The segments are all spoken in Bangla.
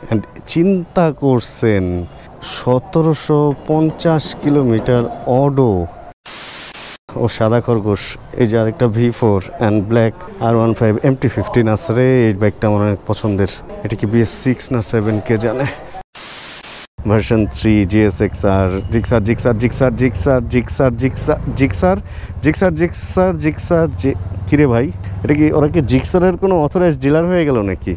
অ্যান্ড চিন্তা করছেন 1750 কিলোমিটার অডো ও সাদা খরগোশ। এই যে আরেকটা V4 and black R15 MT-15 আছে রে। এই বাইকটা আমার অনেক পছন্দের। এটা কি BS6 না 7 কে জানে। Version 3 GSXR Gixxer Gixxer Gixxer Gixxer Gixxer Gixxer Gixxer Gixxer Gixxer Gixxer কিরে ভাই, এটা কি ওরা কি জিক্সারের কোনো অথরাইজড ডিলার হয়ে গেল নাকি?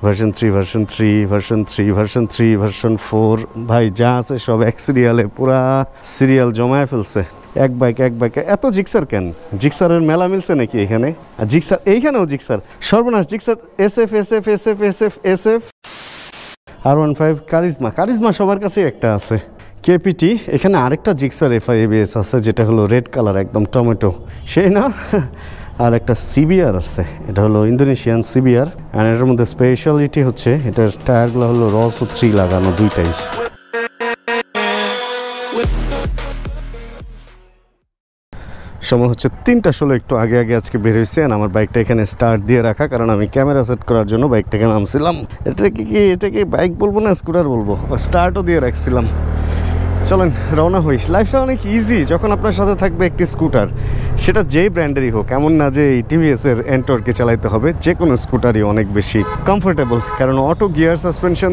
Version 3 version 3 version 3 version 3 version 4 ভাই যা আছে সব এক সিরিয়ালে, পুরা সিরিয়াল জমায় ফেলছে। এক বাইক এত জিক্সার কেন? জিক্সারের মেলা মিলছে নাকি এখানে? আর জিক্সার এইখানেও জিক্সার, সর্বনাশ। Gixxer SF SF SF SF SF R15 charisma সবার কাছে একটা আছে। KPT এখানে আরেকটা জিক্সার FI ABS আছে যেটা হলো রেড কালার একদম টমেটো, সেই না? আর একটা CBR আছে, এটা হলো ইন্দোনেশিয়ান CBR। আর এটার মধ্যে স্পেশালিটি হচ্ছে এটার টায়ারগুলো হলো রসো 3 লাগানো, দুইটাই। সময় হচ্ছে 3:16, একটু আগে আজকে বের হয়েছে। আমার বাইকটা এখানে স্টার্ট দিয়ে রাখা, কারণ আমি ক্যামেরা সেট করার জন্য বাইকটাকে নামছিলাম। এটা কি বাইক বলবো না স্কুটার বলবো, স্টার্টও দিয়ে রাখছিলাম। চলেন রওনা হই। লাইফটা অনেক ইজি যখন আপনার সাথে থাকবে একটি স্কুটার, সেটা যেই ব্র্যান্ডেরই হোক। এমন না যে এই TVS-এর এন্টরকে চালাইতে হবে, যে কোনো স্কুটারই অনেক বেশি কমফোর্টেবল। কারণ অটো গিয়ার সাসপেনশন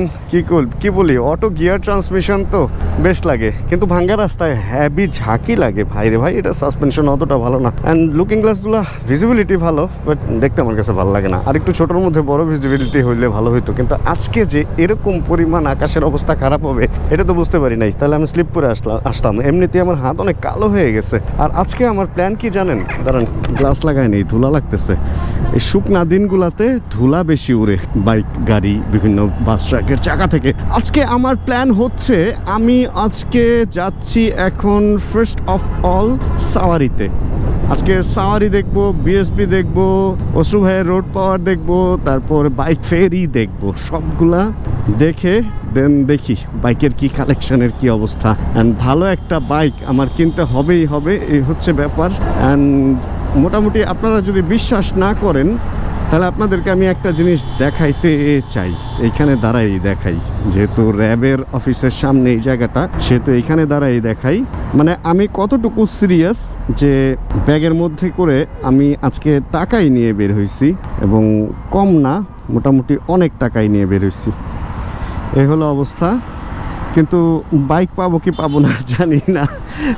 কি বলি, অটো গিয়ার ট্রান্সমিশন তো বেশ লাগে, কিন্তু ভাঙ্গা রাস্তায় হ্যাভি ঝাঁকি লাগে ভাই রে ভাই। এটা সাসপেনশন অতটা ভালো না। অ্যান্ড লুকিং গ্লাসগুলো ভিজিবিলিটি ভালো, বাট দেখতে আমার কাছে ভালো লাগে না। আর একটু ছোটোর মধ্যে বড় ভিজিবিলিটি হইলে ভালো হইতো, কিন্তু আজকে যে এরকম পরিমাণ আকাশের অবস্থা খারাপ হবে এটা তো বুঝতে পারি নাই। তাহলে আমি স্লিপ করে আসতাম। এমনিতেই আমার হাত অনেক কালো হয়ে গেছে। আর আজকে আমার প্ল্যান কি জানেন? দাঁড়ান, গ্লাস লাগাই নেই, ধুলা লাগতেছে। এই শুকনা দিনগুলাতে ধুলা বেশি উড়ে বাইক, গাড়ি, বিভিন্ন বাস ট্রাকের চাকা থেকে। আজকে আমার প্ল্যান হচ্ছে আমি আজকে যাচ্ছি এখন ফার্স্ট অফ অল সাওয়ারিতে। আজকে সাওয়ারি দেখবো, BSB দেখবো, অশ্রু ভাইয়ের রোড পাওয়ার দেখবো, তারপর বাইক ফেরি দেখবো। সবগুলা দেখে দেন দেখি বাইকের কি কালেকশনের কি অবস্থা। অ্যান্ড ভালো একটা বাইক আমার কিনতে হবেই হবে, এই হচ্ছে ব্যাপার। অ্যান্ড মোটামুটি আপনারা যদি বিশ্বাস না করেন তাহলে আপনাদেরকে আমি একটা জিনিস দেখাইতে চাই। এইখানে দাঁড়াই দেখাই, যেহেতু র্যাবের অফিসের সামনে এই জায়গাটা, সেহেতু এইখানে দাঁড়াই দেখাই। মানে আমি কতটুকু সিরিয়াস যে ব্যাগের মধ্যে করে আমি আজকে টাকাই নিয়ে বের হয়েছি, এবং কম না, মোটামুটি অনেক টাকাই নিয়ে বের হয়েছি। এই হলো অবস্থা। কিন্তু বাইক পাবো কি পাবো না জানি না।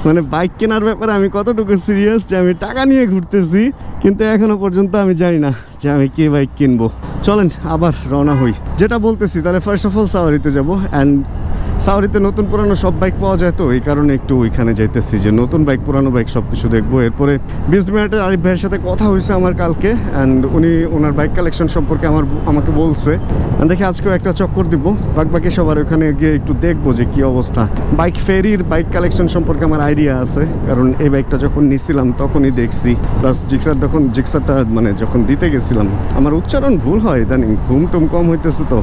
মানে বাইক কেনার ব্যাপারে আমি কতটুকু সিরিয়াস যে আমি টাকা নিয়ে ঘুরতেছি, কিন্তু এখনো পর্যন্ত আমি জানি না যে আমি কি বাইক কিনবো। চলেন আবার রওনা হই। যেটা বলতেছি, তাহলে ফার্স্ট অফ অল সাওয়ারিতে যাবো। অ্যান্ড সাওয়ারিতে নতুন পুরানো সব বাইক পাওয়া যায়, তো এই কারণে একটু ওইখানে যাইতেছি যে নতুন বাইক পুরানো বাইক সব কিছু দেখবো। এরপরে বিজনেসম্যানের আরিফ ভাইয়ের সাথে কথা হয়েছে আমার কালকে, অ্যান্ড উনি ওনার বাইক কালেকশন সম্পর্কে আমাকে বলছে। দেখি আজকেও একটা চক্কর দিব, বাকি সবার ওখানে গিয়ে একটু দেখবো যে কী অবস্থা। বাইক ফেরির বাইক কালেকশন সম্পর্কে আমার আইডিয়া আছে, কারণ এই বাইকটা যখন নিছিলাম তখনই দেখছি। প্লাস জিক্সারটা মানে যখন দিতে গেছিলাম, আমার উচ্চারণ ভুল হয় ইদানিং, ঘুম টুম কম হইতেছে, তো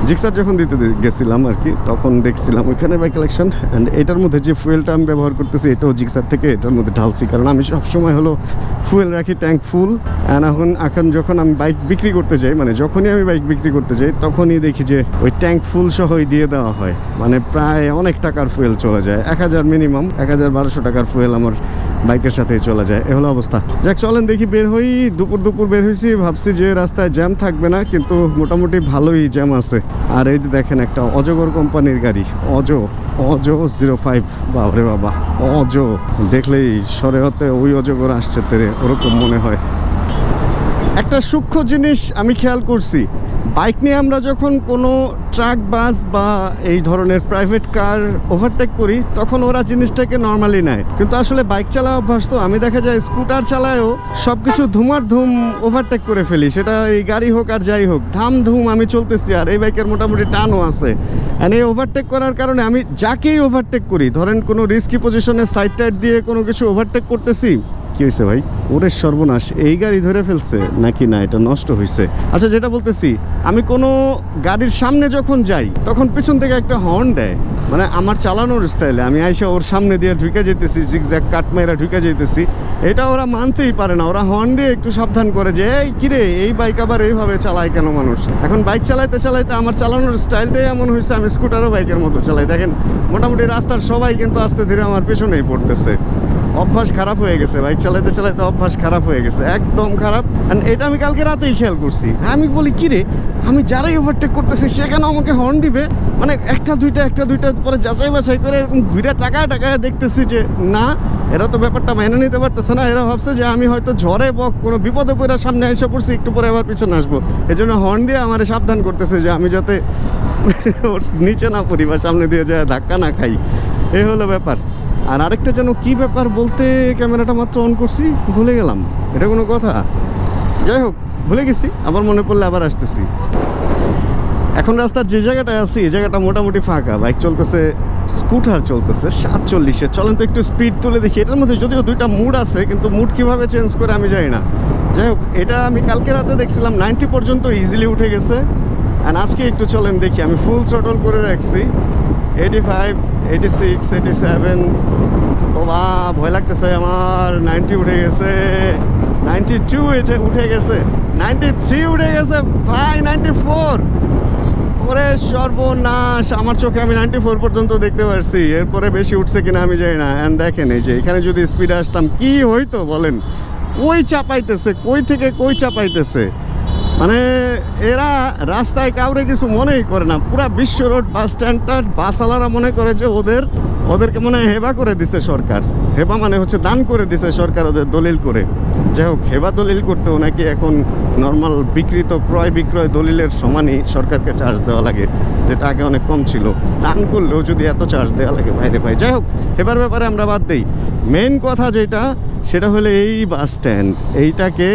জিক্সার যখন দিতে গেছিলাম আর কি, তখন দেখছিলাম ওইখানে বাইক কালেকশন। অ্যান্ড এটার মধ্যে যে ফুয়েলটা আমি ব্যবহার করতেছি এটাও জিক্সার থেকে এটার মধ্যে ঢালছি, কারণ আমি সবসময় হলো ফুয়েল রাখি ট্যাঙ্ক ফুল। অ্যান্ড এখন যখন আমি বাইক বিক্রি করতে যাই, মানে যখনই আমি বাইক বিক্রি করতে যাই তখনই দেখি যে ওই ট্যাঙ্ক ফুল সহই দিয়ে দেওয়া হয়। মানে প্রায় অনেক টাকার ফুয়েল চলে যায়, 1000 মিনিমাম 1200 টাকার ফুয়েল আমার বাইকের সাথেই চলে যায়। এ হলো অবস্থা। যাক চলেন দেখি বের হই। দুপুর বের হয়েছি, ভাবছি যে রাস্তায় জ্যাম থাকবে না, কিন্তু মোটামুটি ভালোই জ্যাম আছে। আর এই যে দেখেন একটা অজগর কোম্পানির গাড়ি, অজো 05, বাবরে বাবা, অজো দেখলেই সরে হতে ওই অজগর আসছে তেরে, ওরকম মনে হয়। একটা সূক্ষ্ম জিনিস আমি খেয়াল করছি, বাইক নিয়ে আমরা যখন কোনো ট্রাক, বাস বা এই ধরনের প্রাইভেট কার ওভারটেক করি, তখন ওরা জিনিসটাকে নর্মালি নেয়। কিন্তু আসলে বাইক চালা অভ্যাস তো, আমি দেখা যায় স্কুটার চালায়ও সব কিছু ধুম ওভারটেক করে ফেলি, সেটা এই গাড়ি হোক আর যাই হোক, ধুম আমি চলতেছি। আর এই বাইকের মোটামুটি টানও আছে। অ্যান্ড এই ওভারটেক করার কারণে আমি যাকেই ওভারটেক করি, ধরেন কোনো রিস্কি পজিশনে সাইড টাইড দিয়ে কোনো কিছু ওভারটেক করতেছি, কি হয়েছে ভাই, ওরে সর্বনাশ, এই গাড়ি ধরে ফেলছে নাকি না এটা নষ্ট হয়েছে। আচ্ছা, যেটা বলতেছি, আমি কোনো গাড়ির সামনে যখন যাই তখন পিছন থেকে একটা হর্ন দেয়, মানে আমার চালানোর স্টাইলে আমি আইসা ওর সামনে দিয়ে ঢুকে যেতেছি, জিগজ্যাগ কাট মেরা ঢুকে যেতেছি, এটা ওরা মানতেই পারে না। ওরা হর্ন দিয়ে একটু সাবধান করে যে এই কিরে এই বাইক আবার এইভাবে চালায় কেন মানুষ। এখন বাইক চালাইতে চালাইতে আমার চালানোর স্টাইলটাই এমন হয়েছে, আমি স্কুটারও বাইকের মতো চালাই। দেখেন মোটামুটি রাস্তার সবাই কিন্তু আস্তে ধীরে আমার পেছনেই পড়তেছে। অভ্যাস খারাপ হয়ে গেছে, বাইক চালাইতে চালাইতে অভ্যাস খারাপ হয়ে গেছে, একদম খারাপ। এটা আমি কালকে রাতেই খেয়াল করছি। আমি বলি কিরে, আমি যারাই ওভারটেক করতেছি সে কেন আমাকে হর্ন দিবে? মানে একটা দুইটা পরে যাচাই বাছাই করে এরকম ঘুরে টাকায় দেখতেছি যে না, এরা তো ব্যাপারটা মেনে নিতে পারতেছে না। এরা ভাবছে যে আমি হয়তো ঝড়ে বক কোনো বিপদে পড়ে সামনে এসে পড়ছি, একটু পরে আবার পিছনে আসবো, এই জন্য হর্ন দিয়ে আমার সাবধান করতেছে যে আমি যাতে ওর নিচে না পড়ি বা সামনে দিয়ে যায় ধাক্কা না খাই। এই হলো ব্যাপার। আর আরেকটা যেন কি ব্যাপার বলতে ক্যামেরাটা মাত্র অন করছি, ভুলে গেলাম। এটা কোনো কথা? যাই হোক, ভুলে গেছি, আবার মনে পড়লে আবার আসতেছি। এখন রাস্তার যে জায়গাটায় আছি এই জায়গাটা মোটামুটি ফাঁকা, বাইক চলতেছে, স্কুটার চলতেছে 47-এ। চলেন তো একটু স্পিড তুলে দেখি। এটার মধ্যে যদিও দুইটা মুড আছে, কিন্তু মুড কীভাবে চেঞ্জ করে আমি জানি না। যাই হোক, এটা আমি কালকে রাতে দেখছিলাম 90 পর্যন্ত ইজিলি উঠে গেছে। অ্যান্ড আজকে একটু চলেন দেখি, আমি ফুল থ্রটল করে রাখছি 85, 86, 87। ও বা ভয় লাগতেছে আমার। 90 উঠে গেছে, 92 এটা উঠে গেছে, 93 উঠে গেছে ভাই, 94। ওরে সর্বনাশ, আমার চোখে আমি 94 পর্যন্ত দেখতে পারছি, এরপরে বেশি উঠছে কিনা আমি জানি না। অ্যান্ড দেখেন এই যে এখানে যদি স্পিডে আসতাম কি হইতো বলেন? কই চাপাইতেছে, কই থেকে কই চাপাইতেছে। মানে এরা রাস্তায় কাউরে কিছু মনেই করে না। পুরা বিশ্ব রোড বাস স্ট্যান্ডটা বাসওয়ালারা মনে করে যে ওদেরকে মনে হয় হেবা করে দিছে সরকার। হেবা মানে হচ্ছে দান করে দিছে সরকার ওদের দলিল করে। যাই হোক, হেবা দলিল করতেও নাকি এখন নর্মাল বিক্রিত ক্রয় বিক্রয় দলিলের সমানই সরকারকে চার্জ দেওয়া লাগে, যেটা আগে অনেক কম ছিল। দান করলেও যদি এত চার্জ দেওয়া লাগে ভাইরে ভাই। যাই হোক, হেবার ব্যাপারে আমরা বাদ দিই। মেন কথা যেটা, সেটা হলো এই বাস স্ট্যান্ড, এইটাকে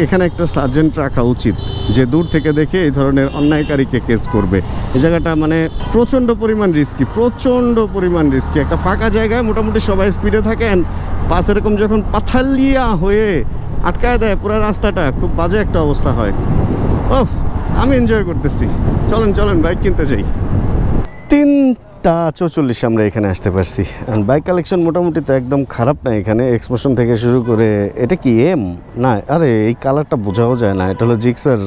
এখানে একটা সার্জেন্ট রাখা উচিত, যে দূর থেকে দেখে এই ধরনের অন্যায়কারীকে কেস করবে। এই জায়গাটা মানে প্রচণ্ড পরিমাণ রিস্কি। একটা ফাঁকা জায়গায় মোটামুটি সবাই স্পিডে থাকেন, বাস এরকম যখন পাথালিয়া হয়ে আটকায় দেয় পুরো রাস্তাটা, খুব বাজে একটা অবস্থা হয়। ওহ, আমি এনজয় করতেছি। চলেন বাইক কিনতে চাই। 3:44 আমরা এখানে আসতে পারছি। অ্যান্ড বাইক কালেকশন মোটামুটি তো একদম খারাপ না এখানে। এক্সপ্রেশন থেকে শুরু করে, এটা কি এম না, আরে এই কালারটা বোঝাও যায় না। এটা হলো জিক্সার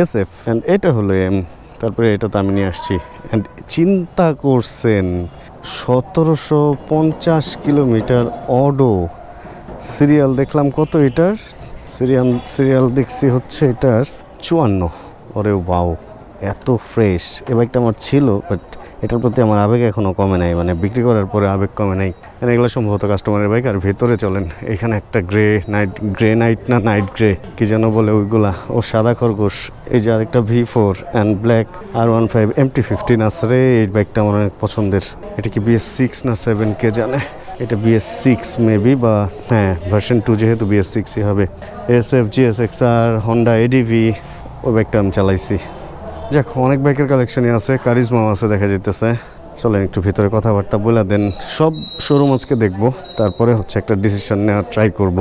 SF, অ্যান্ড এটা হলো এম। তারপরে এটা তো আমি নিয়ে আসছি। অ্যান্ড চিন্তা করছেন 1750 কিলোমিটার অডো সিরিয়াল দেখলাম। কত এটার সিরিয়াল দেখছি হচ্ছে এটার 54। ওরে বাও, এত ফ্রেশ। এ বাইকটা আমার ছিল, বাট এটার প্রতি আমার আবেগ এখনও কমে নাই, মানে বিক্রি করার পরে আবেগ কমে নাই। এগুলো সম্ভবত কাস্টমারের বাইক। আর ভেতরে চলেন, এখানে একটা নাইট গ্রে কি যেন বলে ওইগুলা, ও সাদা খরগোশ। এই যে আরেকটা V4 and black R15 MT-15 আছে রে। এই বাইকটা আমার অনেক পছন্দের। এটা কি BS6 না 7 কে জানে। এটা BS6 মেবি, বা হ্যাঁ ভার্সন 2 যেহেতু BS6ই হবে। SF GSX-R Honda ADV, ওই বাইকটা আমি চালাইছি। যাক, অনেক বাইকের কালেকশনই আছে, কারিজমাও আছে দেখা যেতেছে। চলেন একটু ভিতরে কথাবার্তা বলে দেন। সব শোরুম আজকে দেখবো, তারপরে হচ্ছে একটা ডিসিশন নেওয়ার ট্রাই করব।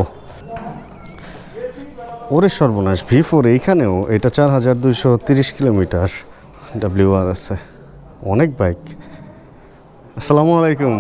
ওরে সর্বনাশ, V4 এইখানেও। এটা 4230 কিলোমিটার WR আছে। অনেক বাইক। আসসালামু আলাইকুম।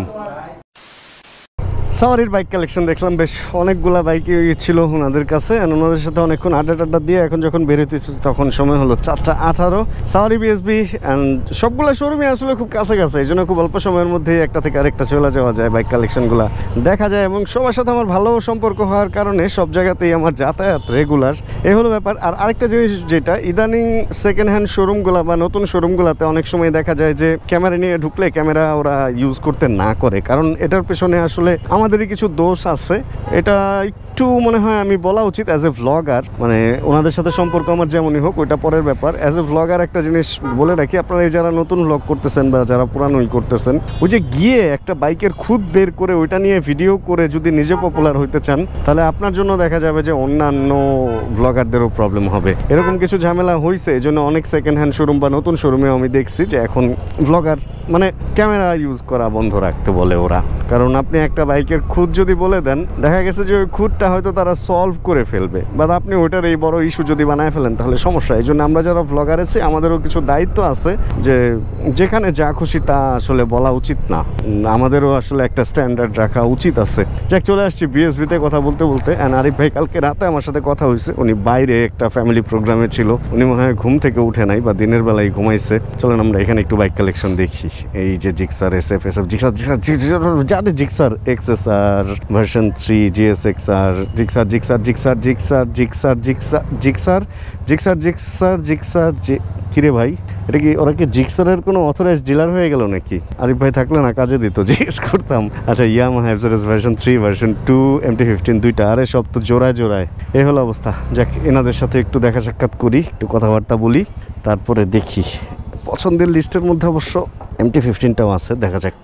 সাওয়ারির বাইক কালেকশন দেখলাম, বেশ অনেকগুলা বাইকই ছিল ওনাদের কাছে। ওনাদের সাথে অনেকক্ষণ আড্ডা দিয়ে এখন যখন বেরোতেছি তখন সময় হলো 4:18। সাওয়ারি BSB অ্যান্ড সবগুলো শোরুমই আসলে খুব কাছে, এই জন্য খুব অল্প সময়ের মধ্যেই একটা থেকে আরেকটা চলে যাওয়া যায়, বাইক কালেকশনগুলো দেখা যায়। এবং সবার সাথে আমার ভালো সম্পর্ক হওয়ার কারণে সব জায়গাতেই আমার যাতায়াত রেগুলার। এই হলো ব্যাপার। আর আরেকটা জিনিস যেটা, ইদানিং সেকেন্ড হ্যান্ড শোরুমগুলো বা নতুন শোরুমগুলোতে অনেক সময় দেখা যায় যে ক্যামেরা নিয়ে ঢুকলে ক্যামেরা ওরা ইউজ করতে না করে, কারণ এটার পেছনে আসলে আমাদেরই কিছু দোষ আছে। এটা একটু মনে হয় আমি বলা উচিত অ্যাজ এ ভ্লগার, মানে ওনাদের সাথে সম্পর্ক আমার যেমনই হোক ওইটা পরের ব্যাপার। অ্যাজ এ ভ্লগার একটা জিনিস বলে রাখি, আপনারা এই যারা নতুন ভ্লগ করতেছেন বা যারা পুরানোই করতেছেন, ওই যে গিয়ে একটা বাইকের খুদ বের করে ওইটা নিয়ে ভিডিও করে যদি নিজে পপুলার হইতে চান, তাহলে আপনার জন্য দেখা যাবে যে অন্যান্য ভ্লগারদেরও প্রবলেম হবে। এরকম কিছু ঝামেলা হয়েছে, এই জন্য অনেক সেকেন্ড হ্যান্ড শোরুম বা নতুন শোরুমে আমি দেখছি যে এখন ভ্লগার মানে ক্যামেরা ইউজ করা বন্ধ রাখতে বলে ওরা। কারণ আপনি একটা বাইকের খুদ যদি বলে দেন, দেখা গেছে যে ওই খুদটা হয়তো তারা সলভ করে ফেলবে, বাট আপনি ওইটার এই বড় ইস্যু যদি বানায় ফেলেন তাহলে সমস্যা। এই জন্য আমরা যারা ব্লগার আছি আমাদেরও কিছু দায়িত্ব আছে, যে যেখানে যা খুশি তা আসলে বলা উচিত না, আমাদেরও আসলে একটা স্ট্যান্ডার্ড রাখা উচিত আছে। যাক, চলে আসছি বিএসবিতে কথা বলতে বলতে। অ্যান্ড আরিফ ভাই কালকে রাতে আমার সাথে কথা হয়েছে, উনি বাইরে একটা ফ্যামিলি প্রোগ্রামে ছিল, উনি মনে হয় ঘুম থেকে উঠে নাই বা দিনের বেলায় ঘুমাইছে। চলেন আমরা এখানে একটু বাইক কালেকশন দেখি। এই যে Gixxer SF Gixxer XSR version 3 GSX-R Gixxer Gixxer Gixxer Gixxer Gixxer Gixxer Gixxer Gixxer Gixxer Gixxer কিরে ভাই, এটা কি ওরা কি জিক্সারের কোনো অথরাইজড ডিলার হয়ে গেল নাকি? আরিফ ভাই থাকলে না কাজে দিত, জিজ্ঞেস করতাম। আচ্ছা, Yamaha FZS version 3 version 2 MT-15 দুইটা, আরে সব তো জোড়ায় জোড়ায়। এই হলো অবস্থা। যাক, এনাদের সাথে একটু দেখা সাক্ষাৎ করি, একটু কথাবার্তা বলি, তারপরে দেখি। পছন্দের লিস্টের মধ্যে অবশ্য MT-15টাও আছে, দেখা যাক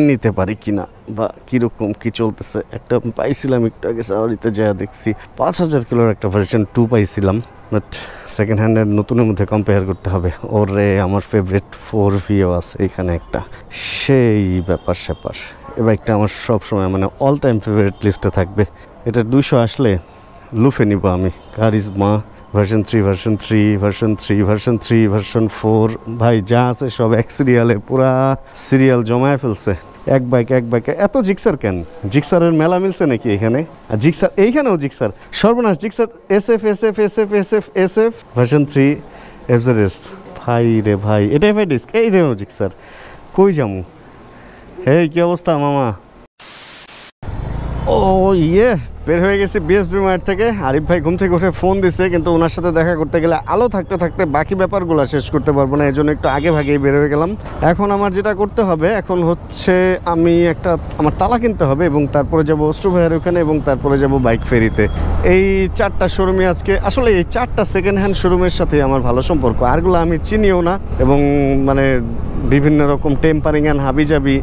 নিতে পারি কিনা বা কীরকম কী চলতেছে। একটা পাইছিলাম একটু আগে সাওয়ারিতে যা দেখছি 5000 কিলোর একটা ভার্সন 2 পাইছিলাম, বাট সেকেন্ড হ্যান্ডের নতুনের মধ্যে কম্পেয়ার করতে হবে। ওরে আমার ফেভারিট 4Vও আছে এখানে একটা, সেই ব্যাপার স্যাপার। এ বাইকটা আমার সবসময় মানে অল টাইম ফেভারিট লিস্টে থাকবে। এটা 200 আসলে লুফে নিব আমি। Charisma version 3 version 3 version 3 version 3 version 4, ভাই যা আছে সব এক সিরিয়ালে, পুরা সিরিয়াল জমায় ফেলছে। এক বাইক এত জিক্সার কেন? জিক্সারের মেলা মিলছে নাকি এখানে? আর জিক্সার এইখানেও জিক্সার, সর্বনাশ। Gixxer SF SF SF SF SF version 3 FZS, ভাই রে ভাই, এটা এফআই ডিস্ক, এই রে জিক্সার। কই যামু? হে কি অবস্থা মামা? ও ইয়ে, বের হয়ে গেছি বিএসবি মার্ট থেকে। আরিফ ভাই ঘুম থেকে উঠে ফোন দিছে, কিন্তু ওনার সাথে দেখা করতে গেলে আলো থাকতে থাকতে বাকি ব্যাপারগুলো শেষ করতে পারবো না, এই জন্য একটু আগে ভাগেই বের হয়ে গেলাম। এখন আমার যেটা করতে হবে এখন হচ্ছে আমি আমার তালা কিনতে হবে, এবং তারপরে যাবো অস্ট্রু ভাইয়ের ওখানে, এবং তারপরে যাব বাইক ফেরিতে। এই 4টা শোরুমে আজকে, আসলে এই 4টা সেকেন্ড হ্যান্ড শোরুমের সাথে আমার ভালো সম্পর্ক, আরগুলো আমি চিনিও না, এবং মানে বিভিন্ন রকম টেম্পারিং অ্যান্ড হাবিজাবি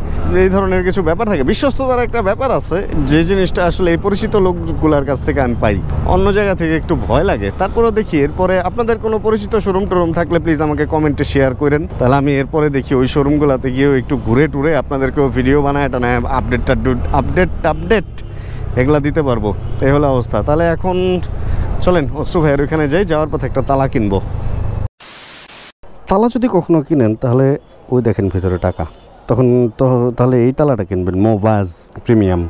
এই ধরনের কিছু ব্যাপার থাকে। বিশ্বস্ততার একটা ব্যাপার আছে, যে জিনিসটা আসলে এই পরিচিত লোকগুলোর কাছ থেকে আমি পাই, অন্য জায়গা থেকে একটু ভয় লাগে। তারপরেও দেখি, এরপরে আপনাদের কোনো পরিচিত শোরুম টোরুম থাকলে প্লিজ আমাকে কমেন্টে শেয়ার করেন, তাহলে আমি এরপরে দেখি ওই শোরুমগুলোতে গিয়েও একটু ঘুরে টুরে আপনাদেরকেও ভিডিও বানায়, এটা না আপডেট এগুলা দিতে পারবো। এই হলো অবস্থা। তাহলে এখন চলেন অস্ট্রু ভাইয়ের ওইখানে যাই, যাওয়ার পথে একটা তালা কিনবো। তালা যদি কখনো কিনেন তাহলে ওই দেখেন ভিতরে টাকা, তখন তো তাহলে এই তালাটা কিনবেন, মোভাজ প্রিমিয়াম।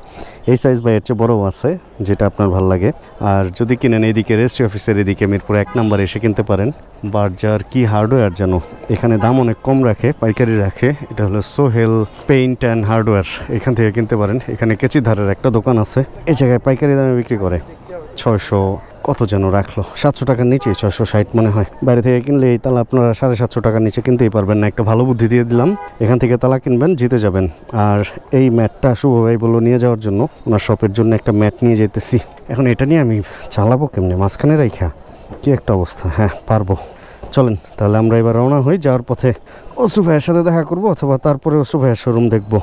এই সাইজ বা এর চেয়ে বড়ও আছে, যেটা আপনার ভালো লাগে। আর যদি কিনেন এইদিকে রেজিস্ট্রি অফিসের এদিকে মিরপুর 1 নম্বরে এসে কিনতে পারেন। বার্জার কি হার্ডওয়্যার জানো, এখানে দাম অনেক কম রাখে, পাইকারি রাখে। এটা হলো সোহেল পেইন্ট অ্যান্ড হার্ডওয়্যার, এখান থেকে কিনতে পারেন। এখানে কেচিধারের একটা দোকান আছে, এই জায়গায় পাইকারি দামে বিক্রি করে। 600 কত যেন রাখলো, 700 টাকার নিচে, 660 মনে হয়। বাইরে থেকে কিনলে এই তালা আপনারা 750 টাকার নিচে কিনতেই পারবেন না। একটা ভালো বুদ্ধি দিয়ে দিলাম, এখান থেকে তালা কিনবেন, জিতে যাবেন। আর এই ম্যাটটা শুভ ভাই বললো নিয়ে যাওয়ার জন্য, ওনার শপের জন্য একটা ম্যাট নিয়ে যেতেছি। এখন এটা নিয়ে আমি চালাবো কেমনে, মাঝখানে রাইখা? কি একটা অবস্থা। হ্যাঁ পারবো, চলেন তাহলে আমরা এবার রওনা হই। যাওয়ার পথে অস্ট্রু ভাইয়ের সাথে দেখা করবো, অথবা তারপরে অস্ট্রু ভাইয়ের শোরুম দেখবো।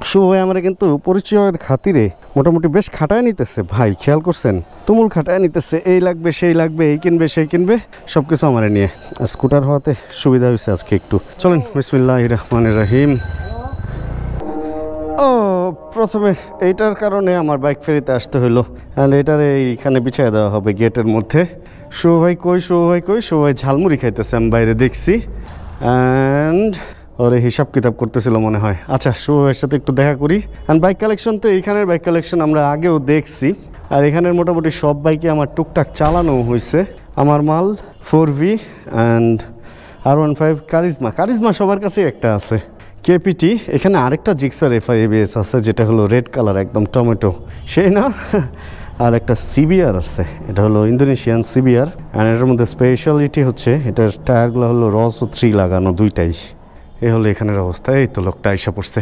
শুভ ভাই আমরা কিন্তু পরিচয়ের খাতিরে মোটামুটি বেশ খাটায় নিতেছে ভাই, খেয়াল করছেন? তুমুল খাটায় নিতেছে, এই লাগবে সেই লাগবে, এই কিনবে সেই কিনবে, সব কিছু আমার নিয়ে। স্কুটার হওয়াতে সুবিধা হয়েছে আজকে একটু। চলেন বিসমিল্লাহির রহমানির রহিম। ও প্রথমে এইটার কারণে আমার বাইক ফেরিতে আসতে হইলো, আর এটার এইখানে বিছিয়ে দেওয়া হবে গেটের মধ্যে। শুভ ভাই কই, শুভ ভাই কই? শুভ ভাই ঝালমুড়ি খাইতেছে, আমি বাইরে দেখছি, অ্যান্ড ওরে হিসাব কিতাব করতেছিল মনে হয়। আচ্ছা, শুভ ভাইয়ের সাথে একটু দেখা করি। অ্যান্ড বাইক কালেকশন তো এইখানের বাইক কালেকশন আমরা আগেও দেখছি, আর এখানের মোটামুটি সব বাইকে আমার টুকটাক চালানো হয়েছে। আমার মাল 4V অ্যান্ড R15 কারিজমা সবার কাছেই একটা আছে। কেপিটি, এখানে আরেকটা জিক্সার FI-ABS আছে, যেটা হলো রেড কালার, একদম টমেটো, সেই না? আর একটা CBR আছে, এটা হলো ইন্দোনেশিয়ান CBR। অ্যান্ড এটার মধ্যে স্পেশালিটি হচ্ছে এটার টায়ারগুলো হলো রস ও 3 লাগানো, দুইটাই। এ হলো এখানের অবস্থা। এই তো লোকটা এসে পড়ছে।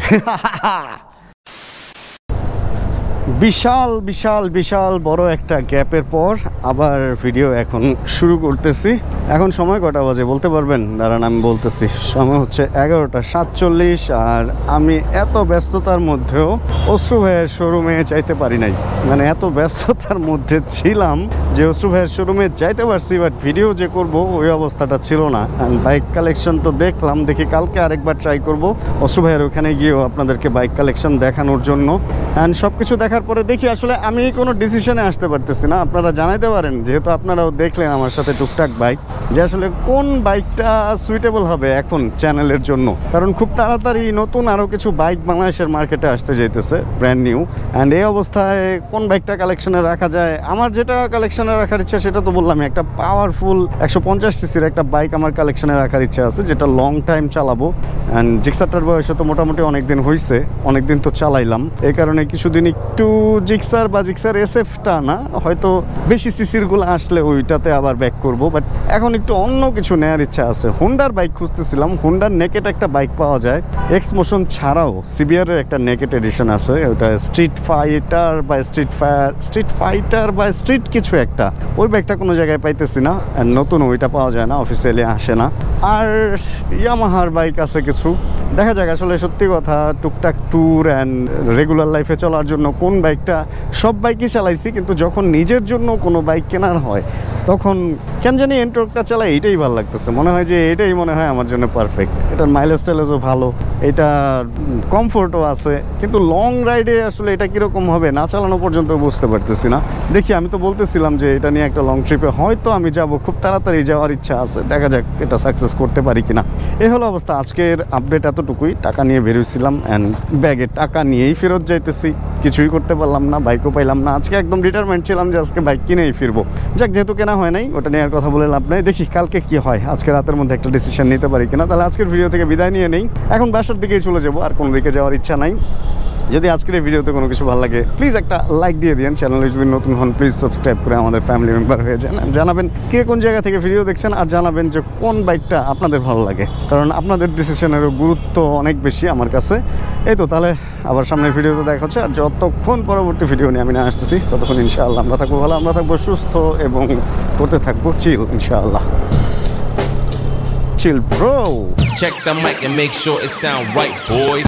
বিশাল বিশাল বিশাল বড় একটা গ্যাপের পর আবার ভিডিও এখন শুরু করতেছি। এখন সময় কটা বাজে বলতে পারবেন? দাঁড়ান আমি বলতেছি, সময় হচ্ছে 11:47। আর আমি এত ব্যস্ততার মধ্যেও অস্ট্রু ভাইয়ের শোরুমে যাইতে পারি নাই, মানে এত ব্যস্ততার মধ্যে ছিলাম যে অস্ট্রু ভাইয়ের শোরুমে যাইতে পারছি, বাট ভিডিও যে করব ওই অবস্থাটা ছিল না। বাইক কালেকশন তো দেখলাম, দেখি কালকে আরেকবার ট্রাই করব অস্ট্রু ভাইয়ের ওখানে গিয়েও আপনাদেরকে বাইক কালেকশন দেখানোর জন্য। অ্যান্ড সব কিছু দেখার তারপরে দেখি আসলে আমি কোনো ডিসিশনে আসতে পারতেছি না। আপনারা জানাইতে পারেন, যেহেতু আপনারাও দেখলেন আমার সাথে টুকটাক বাইক, যে আসলে কোন বাইকটা সুইটেবল হবে এখন চ্যানেলের জন্য। কারণ খুব তাড়াতাড়ি নতুন আরও কিছু বাইক বাংলাদেশের মার্কেটে আসতে যাইতেছে, ব্র্যান্ড নিউ। অ্যান্ড এই অবস্থায় কোন বাইকটা কালেকশনে রাখা যায়, আমার যেটা কালেকশনে রাখার ইচ্ছা সেটা তো বললাম, একটা পাওয়ারফুল 150 সিসির একটা বাইক আমার কালেকশনে রাখার ইচ্ছা আছে, যেটা লং টাইম চালাবো। অ্যান্ড জিক্সারটার বয়সে তো মোটামুটি অনেক দিন হয়েছে, অনেক দিন তো চালাইলাম, এই কারণে কিছুদিন একটু জিক্সার বা জিক্সার এসএফটা না, হয়তো বেশি সিসিরগুলো আসলে ওইটাতে আবার ব্যাক করব। বাট এখন একটু অন্য কিছু নেওয়ার ইচ্ছা আছে। হোন্ডার বাইক খুঁজতেছিলাম, হোন্ডার নেকেট একটা বাইক পাওয়া যায়, এক্স মোশন ছাড়াও সিবিআরের একটা নেকেট এডিশন আছে, ওটা স্ট্রিট ফাইটার বা স্ট্রিট কিছু একটা, ওই বাইকটা কোনো জায়গায় পাইতেছি না, নতুন ওইটা পাওয়া যায় না, অফিসিয়ালি আসে না। আর ইয়ামাহার বাইক আছে কিছু, দেখা যাক আসলে সত্যি কথা টুকটাক ট্যুর অ্যান্ড রেগুলার লাইফে চলার জন্য কোন বাইকটা, সব বাইকই চালাইছি, কিন্তু যখন নিজের জন্য কোনো বাইক কেনার হয় তখন কেন জানি এন্ট্রোকটা চালাই এটাই ভালো লাগতেছে, মনে হয় যে এটাই মনে হয় আমার জন্য পারফেক্ট। এটার মাইলেজ টাইলেজও ভালো, এটা কমফোর্টও আছে, কিন্তু লং রাইডে আসলে এটা কীরকম হবে না চালানো পর্যন্ত বুঝতে পারতেছি না। দেখি, আমি তো বলতেছিলাম যে এটা নিয়ে একটা লং ট্রিপে হয়তো আমি যাব, খুব তাড়াতাড়ি যাওয়ার ইচ্ছা আছে, দেখা যাক এটা সাকসেস করতে পারি কিনা। এই হলো অবস্থা। আজকের আপডেট এতটুকুই। টাকা নিয়ে বেরোছিলাম অ্যান্ড ব্যাগে টাকা নিয়েই ফেরত যাইতেছি, কিছুই করতে পারলাম না, বাইকও পাইলাম না। আজকে একদম ডিটারমেন্ট ছিলাম যে আজকে বাইক কিনেই ফিরবো। যাক, যেহেতু কেনা হয় নাই, ওটা নিয়ে আর কথা বলে লাভ নাই। দেখি কালকে কি হয়, আজকে রাতের মধ্যে একটা ডিসিশন নিতে পারি কিনা। তাহলে আজকের ভিডিও থেকে বিদায় নিয়ে নেই, এখন বাসার দিকেই চলে যাবো, আর কোনো দিকে যাওয়ার ইচ্ছা নাই। যদি আজকের এই ভিডিওতে কোনো কিছু ভালো লাগে প্লিজ একটা লাইক দিয়ে দিন। চ্যানেলে যদি নতুন হন প্লিজ সাবস্ক্রাইব করে আমাদের ফ্যামিলি মেম্বার হয়ে যান। জানাবেন কে কোন জায়গা থেকে ভিডিও দেখছেন, আর জানাবেন যে কোন বাইকটা আপনাদের ভালো লাগে, কারণ আপনাদের ডিসিশনেরও গুরুত্ব অনেক বেশি আমার কাছে। এই তো, তাহলে আবার সামনের ভিডিওতে দেখা হচ্ছে। আর যতক্ষণ পরবর্তী ভিডিও নিয়ে আমি না আসতেছি ততক্ষণ ইনশাআল্লাহ আমরা থাকবো ভালো, আমরা থাকবো সুস্থ এবং করতে থাকবো চিল ইনশাআল্লাহ। Chill bro. Check the mic and make sure it sound right, boys.